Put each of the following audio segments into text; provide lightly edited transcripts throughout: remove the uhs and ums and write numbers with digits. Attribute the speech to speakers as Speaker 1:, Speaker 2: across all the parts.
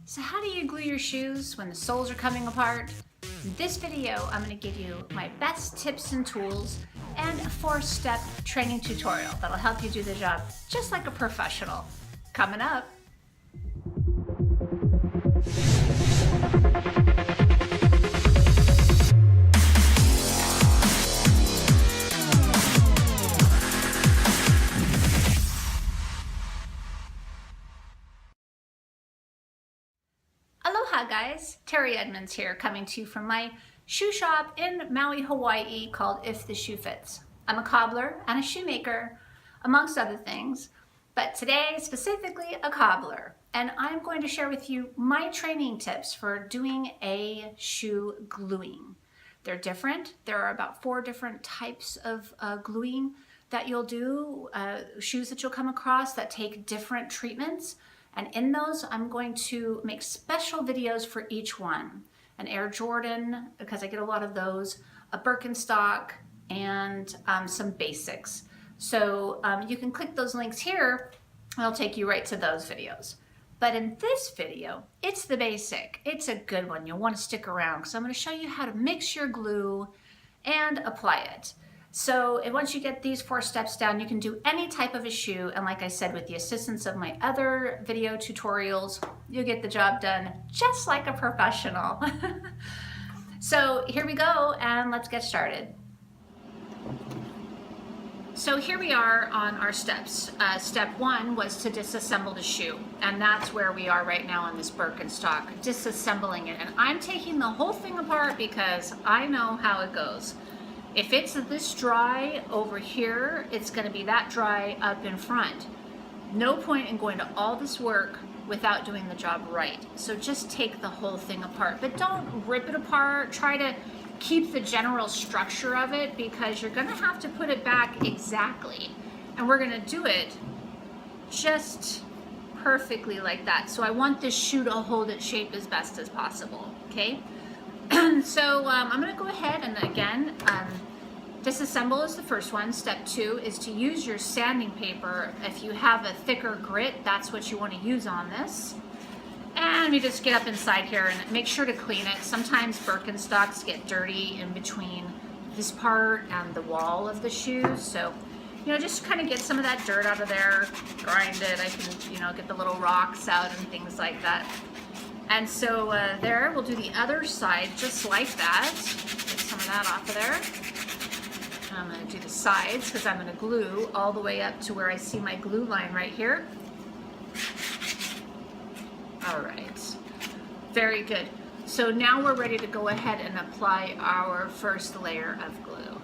Speaker 1: So how do you glue your shoes when the soles are coming apart? In this video, I'm going to give you my best tips and tools and a 4-step training tutorial that'll help you do the job just like a professional. Coming up. Aloha guys, Teri Edmonds here, coming to you from my shoe shop in Maui, Hawaii called If the Shoe Fits. I'm a cobbler and a shoemaker, amongst other things, but today specifically a cobbler. And I'm going to share with you my training tips for doing a shoe gluing. They're different. There are about 4 different types of gluing that you'll do, shoes that you'll come across that take different treatments. And in those, I'm going to make special videos for each one. An Air Jordan, because I get a lot of those, a Birkenstock, and some basics. So you can click those links here, it'll take you right to those videos. But in this video, it's the basic. It's a good one. You'll want to stick around because I'm going to show you how to mix your glue and apply it. So once you get these 4 steps down, you can do any type of a shoe. And like I said, with the assistance of my other video tutorials, you'll get the job done just like a professional. So here we go, and let's get started. So here we are on our steps. Step 1 was to disassemble the shoe. And that's where we are right now on this Birkenstock, disassembling it. And I'm taking the whole thing apart because I know how it goes. If it's this dry over here, it's going to be that dry up in front. No point in going to all this work without doing the job right. So just take the whole thing apart, but don't rip it apart. Try to keep the general structure of it because you're going to have to put it back exactly. And we're going to do it just perfectly like that. So I want this shoe to hold its shape as best as possible, okay? So I'm going to go ahead and again, disassemble is the first one. Step 2 is to use your sanding paper. If you have a thicker grit, that's what you want to use on this. And we just get up inside here and make sure to clean it. Sometimes Birkenstocks get dirty in between this part and the wall of the shoes. So, just kind of get some of that dirt out of there, grind it. I can, get the little rocks out and things like that. And so there, we'll do the other side just like that. Get some of that off of there. I'm going to do the sides because I'm going to glue all the way up to where I see my glue line right here. All right, very good. So now we're ready to go ahead and apply our first layer of glue.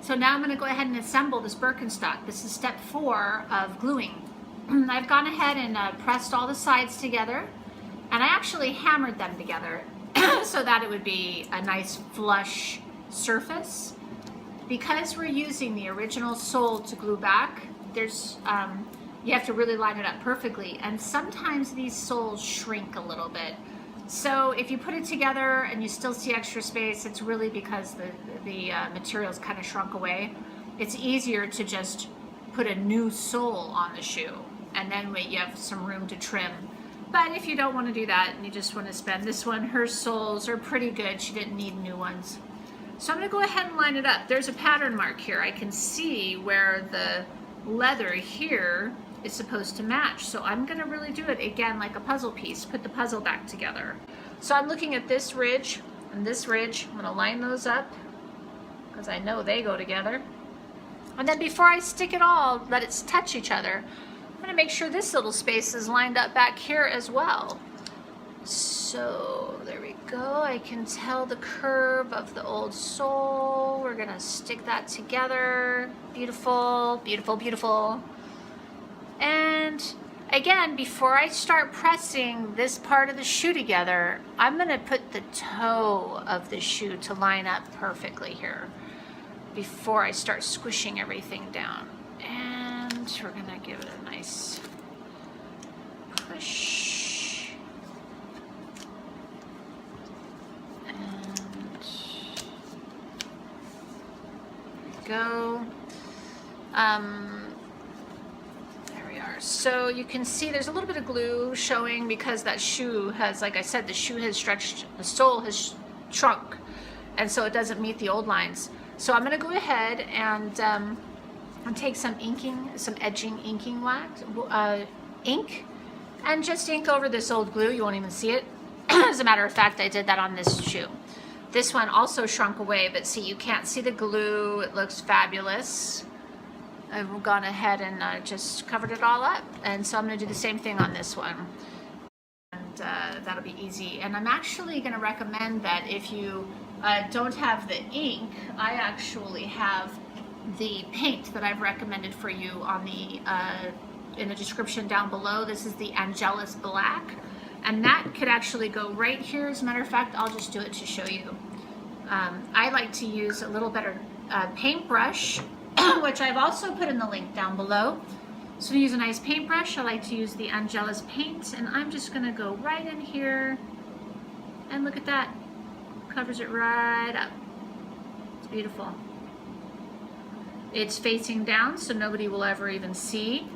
Speaker 1: So now I'm going to go ahead and assemble this Birkenstock. This is step 4 of gluing. I've gone ahead and pressed all the sides together, and I actually hammered them together so that it would be a nice flush surface. Because we're using the original sole to glue back, there's you have to really line it up perfectly, and sometimes these soles shrink a little bit. So if you put it together and you still see extra space, it's really because the material's kind of shrunk away. It's easier to just put a new sole on the shoe, and then you have some room to trim. But if you don't want to do that and you just want to spend this one, her soles are pretty good. She didn't need new ones. So I'm going to go ahead and line it up. There's a pattern mark here. I can see where the leather here is supposed to match. So I'm going to really do it again like a puzzle piece, put the puzzle back together. So I'm looking at this ridge and this ridge. I'm going to line those up because I know they go together. And then before I stick it all, let it touch each other, I'm going to make sure this little space is lined up back here as well. So there we go. I can tell the curve of the old sole. We're going to stick that together. Beautiful, beautiful, beautiful. And again, before I start pressing this part of the shoe together, I'm going to put the toe of the shoe to line up perfectly here before I start squishing everything down. And we're going to give it a nice push. And there we go. So you can see there's a little bit of glue showing because that shoe has, like I said, the shoe has stretched, the sole has shrunk, and so it doesn't meet the old lines. So I'm going to go ahead and take some inking, some edging inking wax, ink, and just ink over this old glue. You won't even see it. As a matter of fact, I did that on this shoe. This one also shrunk away, but see, you can't see the glue. It looks fabulous. I've gone ahead and just covered it all up, and so I'm going to do the same thing on this one, and that'll be easy. And I'm actually going to recommend that if you don't have the ink, I actually have the paint that I've recommended for you on the in the description down below. This is the Angelus Black, and that could actually go right here. As a matter of fact, I'll just do it to show you. I like to use a little better paintbrush, which I've also put in the link down below. So to use a nice paintbrush, I like to use the Angelus paint, and I'm just going to go right in here, and look at that. Covers it right up. It's beautiful. It's facing down, so nobody will ever even see.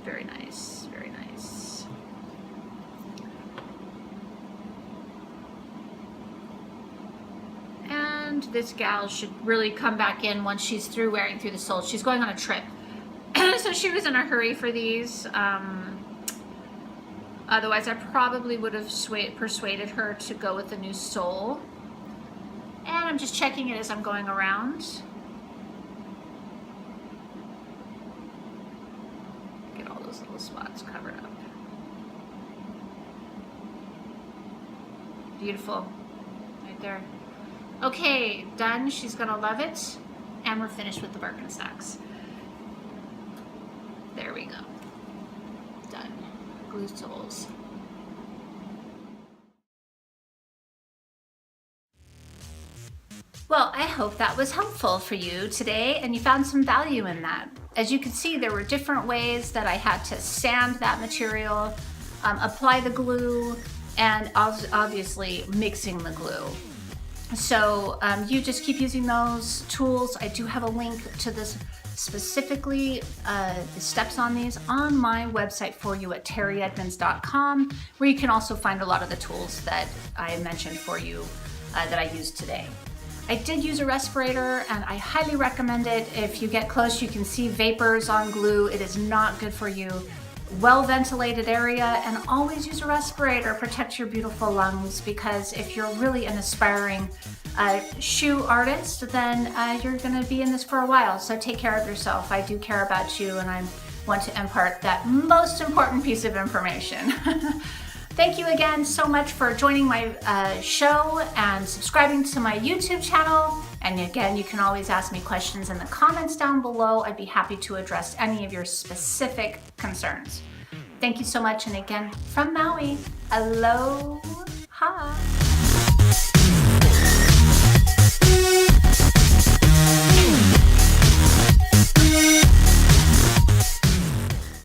Speaker 1: Very nice, very nice. And this gal should really come back in once she's through wearing through the soles. She's going on a trip. So she was in a hurry for these. Otherwise, I probably would have persuaded her to go with the new sole. And I'm just checking it as I'm going around. Get all those little spots covered up. Beautiful. Right there. Okay, done. She's gonna love it. And we're finished with the Birkenstocks. There we go. Done. Glue soles. Well, I hope that was helpful for you today and you found some value in that. As you can see, there were different ways that I had to sand that material, apply the glue, and obviously mixing the glue. So you just keep using those tools. I do have a link to this specifically, the steps on these on my website for you at teriedmonds.com, where you can also find a lot of the tools that I mentioned for you that I used today. I did use a respirator, and I highly recommend it. If you get close, you can see vapors on glue. It is not good for you. Well ventilated area, and always use a respirator. Protect your beautiful lungs, because if you're really an aspiring shoe artist, then you're gonna be in this for a while. So take care of yourself. I do care about you, and I want to impart that most important piece of information. Thank you again so much for joining my show and subscribing to my YouTube channel. And again, you can always ask me questions in the comments down below. I'd be happy to address any of your specific concerns. Thank you so much. And again, from Maui, aloha.